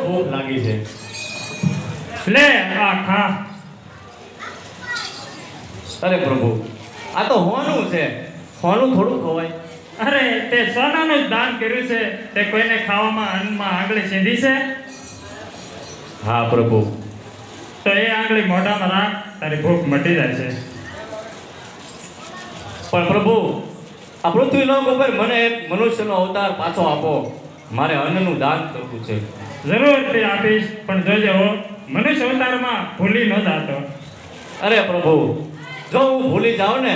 ભૂખ લાગી છે. લે આ ખા. અરે પ્રભુ, આ તો હોનું છે. હોનું થોડું ખવાય? અરે તે સોનાનું જ દાન કર્યું છે, તે કોઈને ખાવામાં અન્નમાં આંગળી સીધી છે? હા પ્રભુ. તો એ આંગળી મોઢામાં રાખ, તારી ભૂખ મટી જાય છે. પણ પ્રભુ, આ પૃથ્વીલોક ઉપર મને એક મનુષ્યનો અવતાર પાછો આપો. મારે અન્નનું દાન કરવું છે. જરૂરથી આપીશ, પણ જોજે હો, મનુષ્ય અવતારમાં ભૂલી ન જાતો. અરે પ્રભુ, જો હું ભૂલી જાઉં ને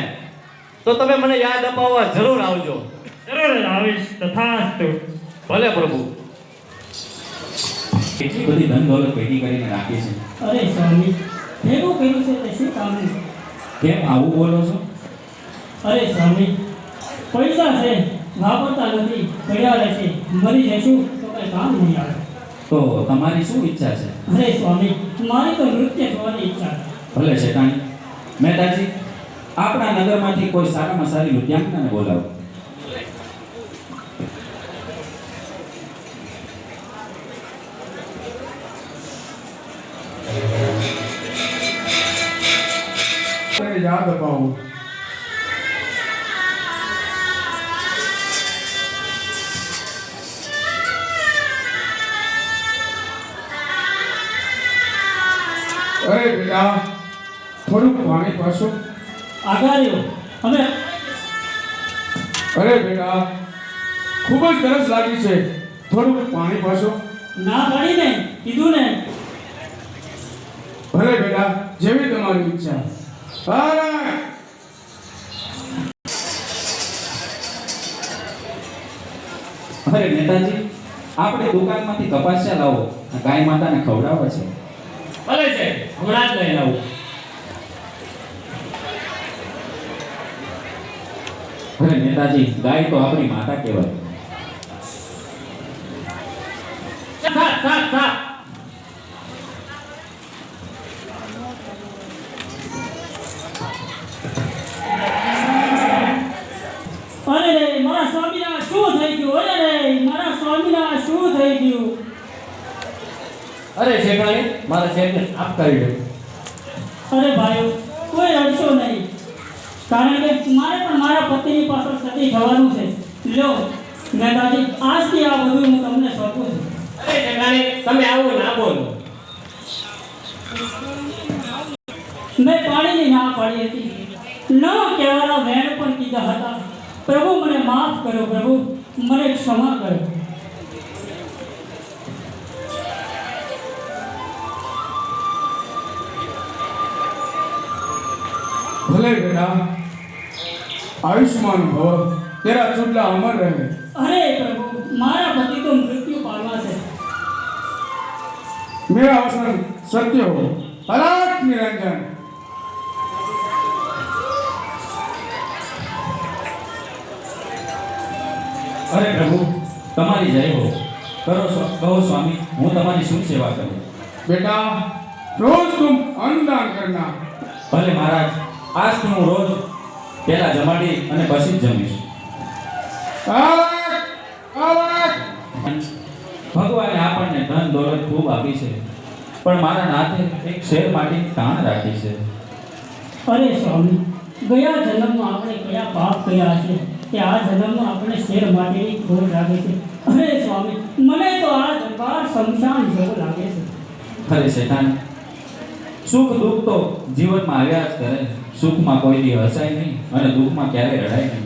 તો તમે મને યાદ અપાવવા જરૂર આવજો. જરૂર જ આવીશ, તથાસ્તુ. ભલે પ્રભુ. કેટલી બધી ધન દોલત ભેગી કરીને રાખી છે. અરે સ્વામી, ભેગું કર્યું છે તે શું કામનું? કેમ આવું બોલો છો? અરે સ્વામી, પૈસા છે, વાપરતા નથી, પડ્યા રહેશે, મરી જશું તો કઈ કામ નહીં આવે. તો તમારી શું ઈચ્છા છે? અરે સ્વામી, મારી તો નૃત્ય જોવાની ઈચ્છા છે. ભલે શેઠાણી. મહેતાજી, આપણા નગરમાંથી કોઈ સારામાં સારી લુધિયાંગનાને બોલાવો. યાદ અપાવું. અરે બેટા, થોડુંક પાણી પાછું. આગાર્યો અમે. અરે બેટા, ખૂબ જ તરસ લાગી છે, થોડુંક પાણી પાછું. ના પાડીને કીધું ને. ભલે બેટા, જેવી તમારી ઈચ્છા. અરે અરે નેતાજી, આપણે દુકાનમાંથી કપાસિયા લાવો, ગાય માતાને ખવડાવે છે. ભલે છે, હમણાં જ લઈને આવું. અરે નેતાજી, ગાય તો આપણી માતા કહેવાય. સાત સાત સાત. અરે રે, મારા સ્વામીના શું થઈ ગયું? અરે રે, મારા સ્વામીના શું થઈ ગયું? અરે શેઠાણી, મારા શેઠને આપ કરી દો. અરે ભાઈઓ, કોઈ રડશો નહીં, કારણ કે મારે પણ મારા પતિની પાછળ સતી થવાનું છે. લો નેતાજી, આજથી આ બધું હું તમને સોંપું છું. અરે શેઠાણી, તમે આવું ના બોલો. મેં પાણીની ના પાડી હતી, ન કહેવાના વેણ પણ કીધા હતા. પ્રભુ મને માફ કરો, પ્રભુ મને ક્ષમા કરો. ભલે બેટા, આયુષ્માન ભવ, તેરા ચૂડલા અમર રહે. અરે પ્રભુ, મારા પતિ તો મૃત્યુ પામવા છે. મેરા વસન સત્ય હો, અલાટ નિરંજન. અરે પ્રભુ, તમારી જય હો. કહો સ્વામી, હું તમારી શું સેવા કરું? बेटा रोज तुम अन्नदान करना. ભલે મહારાજ, આજથી હું રોજ પહેલા જમાડી અને પછી જ જમીશ. ભગવાને આપણને ધન દોલત ખૂબ આપી છે, પણ મારા નાથે એક શેર માટેની તાણ રાખી છે. અરે સ્વામી, ગયા જન્મમાં આપણે કયા પાપ કર્યા છે કે આ જન્મમાં આપણે શેર માટેની ખોટ લાગે છે. અરે સ્વામી, મને તો આ દરબાર શમશાન જેવો લાગે છે. અરે શેઠાન, સુખ દુઃખ તો જીવનમાં આવ્યા જ કરે. સુખમાં કોઈ દી હસાય નહીં અને દુઃખમાં ક્યારેય રડાય નહીં.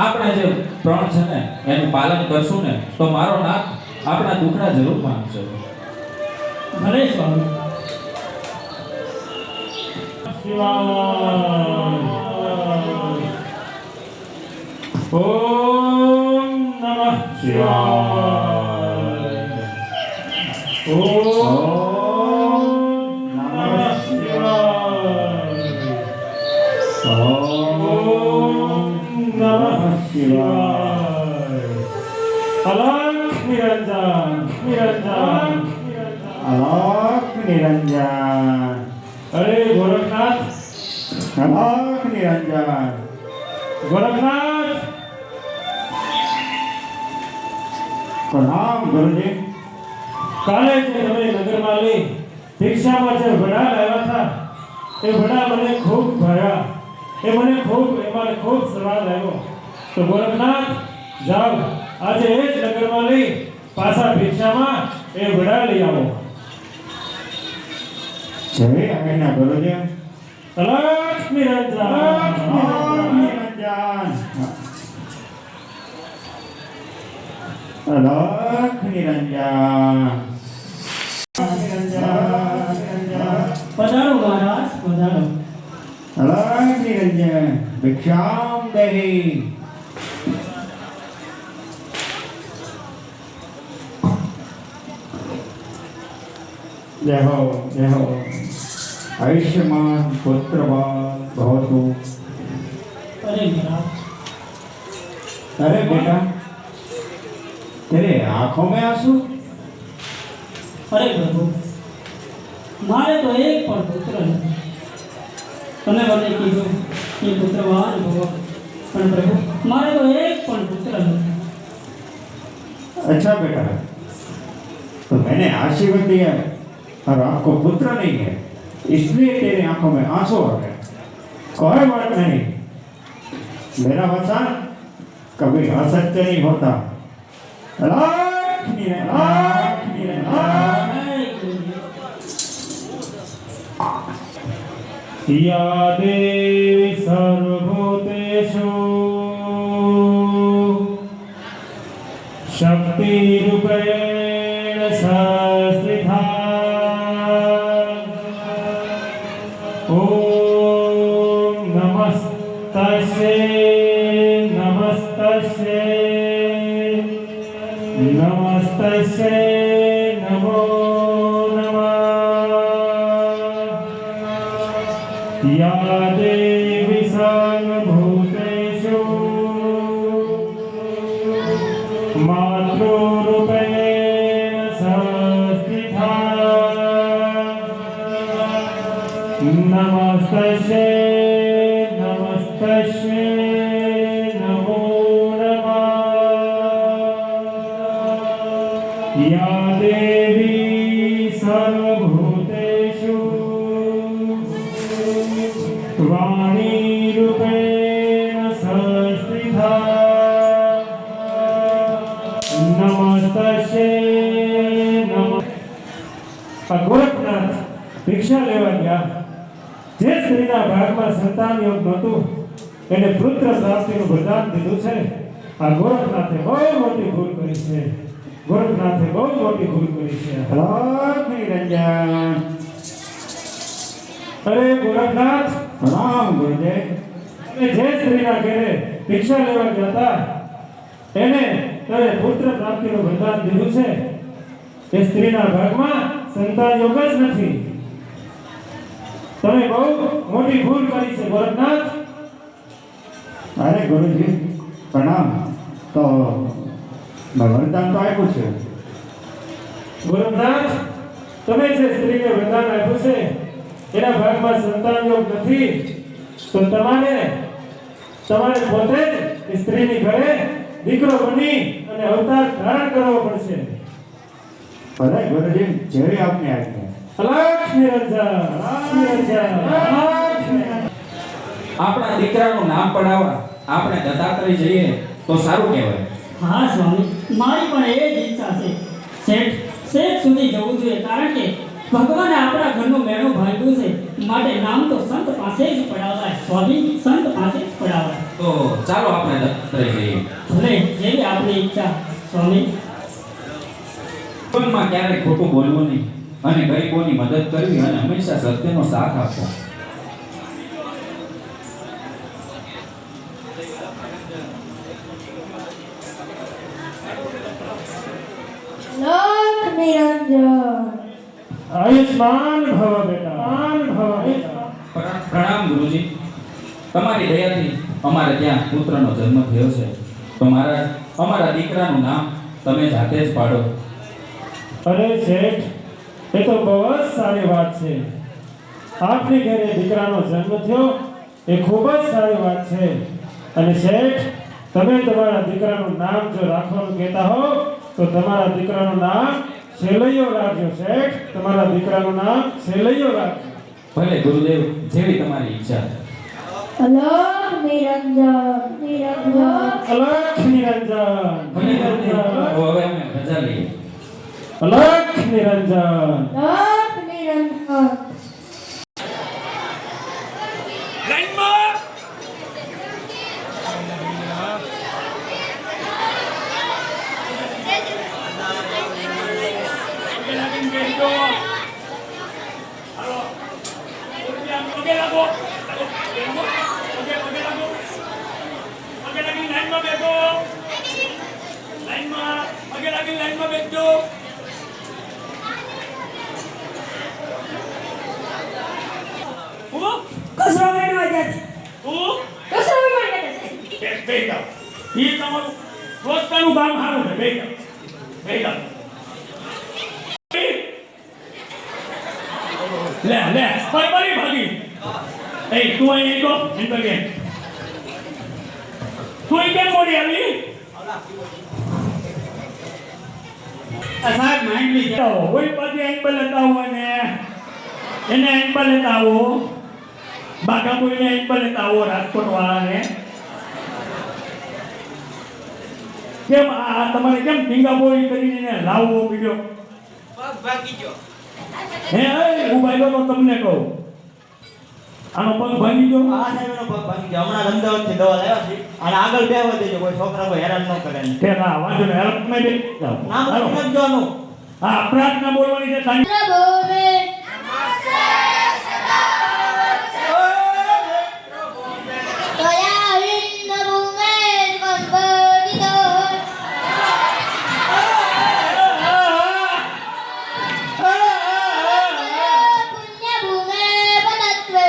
આપણે જે પ્રણ છે ને એનું પાલન કરશું ને તો મારો નાથ આપણા દુઃખના જરૂર પામશે. ભલે સ્વામી. ઓમ નમઃ શિવાય. ઓમ નમઃ શિવાય. ઓમ નમઃ શિવાય. અલખ નિરંજન, નિરંજન, અલખ નિરંજન. અરે ગોરખનાથ, અલખ નિરંજન. ગોરખનાથ, પ્રણામ ગુરુજી. કાલે જે તમે નગરમાં લઈ ભિક્ષામાં જે વડા લાવ્યા હતા એ વડા મને ખૂબ ભાવ્યા. એમાં ખૂબ સ્વાદ આવ્યો. તો ગોરખનાથ જાઓ, આજે એ જ નગરમાં લઈ પાછા ભિક્ષામાં એ વડા લઈ આવો. જય આજ્ઞા ગુરુદેવ. અલખ નિરંજન. અલખ નિરંજન. પધારો મહારાજ, પધારો. અલખ નિરંજન. ભિક્ષામ દેહી. જય હો, જય હો. आयुष्मान पुत्रवान भवतु. અરે મહારાજ, अरे बेटा, तेरे आंखों में आंसू? અરે પ્રભુ, મારે તો એક પણ પુત્ર નથી. તમે મને કીધું કે પુત્રવાન ભવો, પણ પ્રભુ મારે તો એક પણ પુત્ર નથી. अच्छा बेटा, तो मैंने आशीर्वाद दिया और आपको पुत्र नहीं है, इसलिए तेरी आंखों में आंसू आ गए. कोई बात नहीं, मेरा वचन कभी असत्य नहीं होता. लाख निरंजन, लाख निरंजन. या देवी सर्वभूतेषु शक्तिरूपेण संस्थिता. ओम नमस्तस्यै नमस्तस्यै नमस्तस्यै नमो नमः. या देवी सर्वभूतेषु मातृरूपेण संस्थिता. नमस्तस्यै नमस्तस्यै नमो नमः. या देवी सर्वभूतेषु वाणीरूपेण संस्थिता. नमस्तस्यै नमः. ગોરખનાથ ભિક્ષા લેવા ગયા. જે સ્ત્રીના ભાગમાં સંતાન યોગ નહોતું એને પુત્ર પ્રાપ્તિનું વરદાન દીધું છે. આ ગોરખનાથે બહુ મોટી ભૂલ કરી છે. ગોરખનાથે બહુ મોટી ભૂલ કરી છે. લાખ નિરંજન. અરે ગોરખનાથ, પ્રણામ ગુરુદેવ. તમે જે સ્ત્રીના ઘરે ભિક્ષા લેવા ગયા હતા એને તમે પુત્ર પ્રાપ્તિનું વરદાન દીધું છે. એ સ્ત્રીના ભાગમાં સંતાન યોગ જ નથી. તમે બહુ મોટી ભૂલ કરી છે ગોરખનાથ. અરે ગુરુજી પ્રણામ. તો મેં વરદાન તો આપ્યું છે. ગોરખનાથ, તમે જે સ્ત્રીને વરદાન આપ્યું છે એના ભાગમાં સંતાન યોગ નથી, તો તમારે પોતે જ એ સ્ત્રીની ઘરે દીકરો બની અને અવતાર ધારણ કરવો પડશે. ભલે ગુરુજી, જેવી આપને આજ્ઞા. અલખ નિરંજન, અલખ નિરંજન, અલખ નિરંજન. આપણા દીકરાનું નામ પડાવવા આપણે દત્તાત્રેય જઈએ તો સારું કહેવાય. હા સ્વામી, મારી પણ એ જ ઈચ્છા છે. શેઠ સુધી જવું જોઈએ, કારણ કે ભગવાને આપણા ઘરનું મેણું ભાંગ્યું છે. માટે નામ તો સંત પાસે જ પડાવાય સ્વામી, સંત પાસે જ પડાવાય. તો ચાલો આપણે દત્તાત્રેય જઈએ. ભલે જેવી આપણી ઈચ્છા સ્વામી. જીવનમાં ક્યારેય ખોટું બોલવું નહીં અને ગરીબોની મદદ કરવી અને હંમેશા સત્યનો સાથ આપવો. લાખ નિરંજન. આયુષ્માન ભવ બેટા, આયુષ્માન ભવ બેટા. પ્રણામ ગુરુજી. તમારી દયાથી અમારે ત્યાં પુત્રનો જન્મ થયો છે. તો મહારાજ, અમારા દીકરાનું નામ તમે જાતે જ પાડો. અરે શેઠ, એ તો બહુ જ સારી વાત છે. આપની ઘરે દીકરાનો જન્મ થયો એ ખૂબ જ સારી વાત છે. અને શેઠ, તમે તમારા દીકરાનું નામ જો રાખવાનું કહેતા હો તો તમારા દીકરાનું નામ સેલૈયો રાખજો શેઠ, તમારા દીકરાનું નામ સેલૈયો રાખજો. ભલે ગુરુદેવ, જેવી તમારી ઈચ્છા. અલગ નિરંજન નિરંજન અલખ નિરંજન ભલે ગુરુદેવ, તો હવે અમે રજા લઈએ. અલખ નિરંજન. અલગ નિરંજન કચરો મેળવા જાતી. કશું મળે ઈ તમારું રોજનું કામ સારું છે. બેસી જાઓ. લે બરાબર ભાગી. એ તું અહીં તો એન્ટર કે તું અહીં કેમ મોડી આવી? સાહેબ માંડ લી જાઓ કોઈ પછી અહીં બતાવો ને એને અહીં બતાવો. બાગાપુરીને અહીં બતાવો રાજકોટ વાળાને. કેમ આ તમારે કેમ ઢીંગાબોળી કરીને એને લાવવો પીડ્યો? હે ઉભા રહ્યો તો તમને કહું આનો પગ ભાંગી ગયો. આ સાહેબનો પગ ભાંગી ગયો. હમણાં અમદાવાદથી દવા લાવ્યા છે અને આગળ બેહવા દેજો, કોઈ છોકરા કોઈ હેરાન ન કરે. કે ના વાંધો ને હેલ્પ મેં દે જાઓ. નામ હાલો. નથી લખવાનું. હા પ્રાર્થના બોલવાની છે તાની. બોલે કયા વિન્દ ભૂમે કંબોદિતો પુણ્ય ભૂમે પદત્વે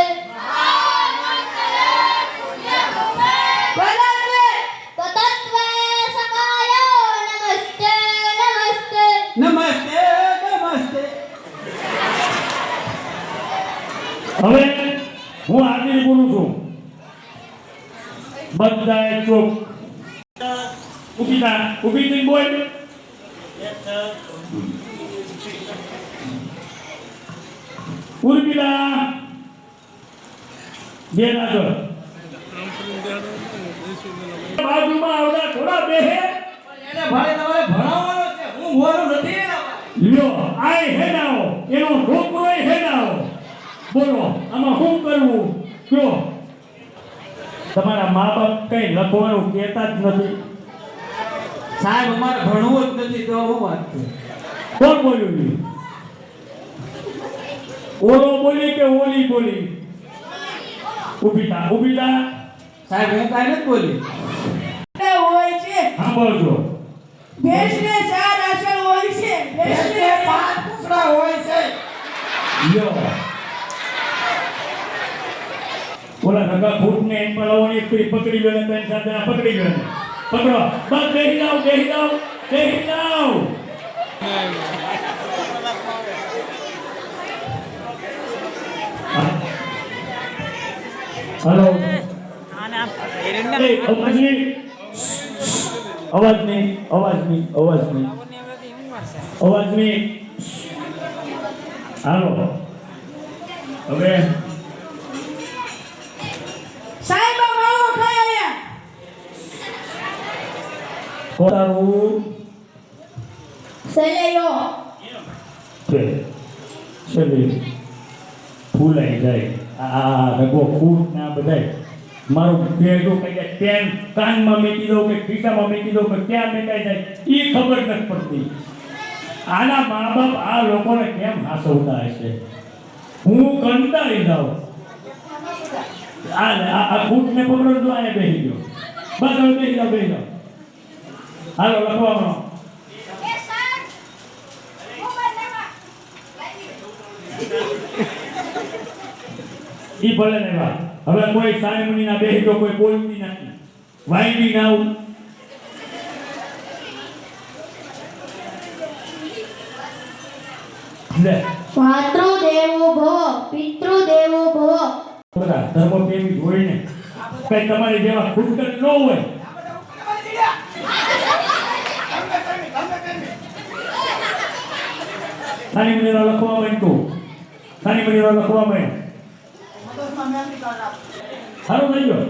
પદત્વે સકાયો નમસ્તે નમસ્તે નમસ્તે નમસ્તે. હવે હું આરતી બોલું છું. બધાએ ચૂપ. ઊભી થઈને બોલ. ઉર્મિલા બે નાજો બાજુમાં આવડા થોડા બેહે. એને ભાઈ તમારે ભણાવવાનો છે, હું બોલું નથી. લ્યો આય હેડાઓ એનો છોકરોય હેડાઓ. બોલો આમાં શું કરવું કયો? તમારા મા બાપ કઈ લખવાનું કહેતા જ નથી. સાહેબ અમારે ભણવું જ નથી તો હું વાત છે. કોણ બોલ્યું છે? ઓલો બોલી કે ઓલી બોલી? ઊભી થા. સાહેબ હું કાંઈ નથી બોલી. હોય છે સાંભળજો. ભેંસને 4 આંચળ હોય છે, ભેંસને 5 પૂંછડા હોય છે. લ્યો ઓલા રગા ફૂટને એમ પલાવવાની એક પકડી લો ને બેન સાથે આ પકડી લો ને પકડો. બસ બેહી જાઓ. हेलो आवाज नहीं हेलो હવે સાહેબ માવો ખાયા કોતારું સેલૈયો છે ફૂલાઈ જાય આ રગો ફૂટ ના બધાય મારું ભેગું કઈ પેન કાનમાં મેકી દઉં કે ખિસ્સામાં મેકી દઉં કે ક્યાં મેકાઈ જાય એ ખબર નથી પડતી. આના મા બાપ આ લોકોને કેમ હાસવતા હશે? હું કંટાળી જાઉં. આ ફૂટને પકડો તો અહીંયા બેસી ગયો. બસ હવે બેસી જાઓ. હાલો લખવાનો. ઈ ભલે ને વાત હવે કોઈ સાનમણી ના બેહી તો કોઈ બોલતી નથી. વાયડી ના લે માતૃદેવો ભવ પિતૃદેવો ભવ બધા ધર્મ પ્રેમી હોય ને કઈ તમારી જેવા ખૂટકર ન હોય. સાની મણીનો લખવા માંડતું સાની મણીનો લખવા માંડ મગજમાં મેમરી કાર્ડ આપ. સારું થઈ ગયો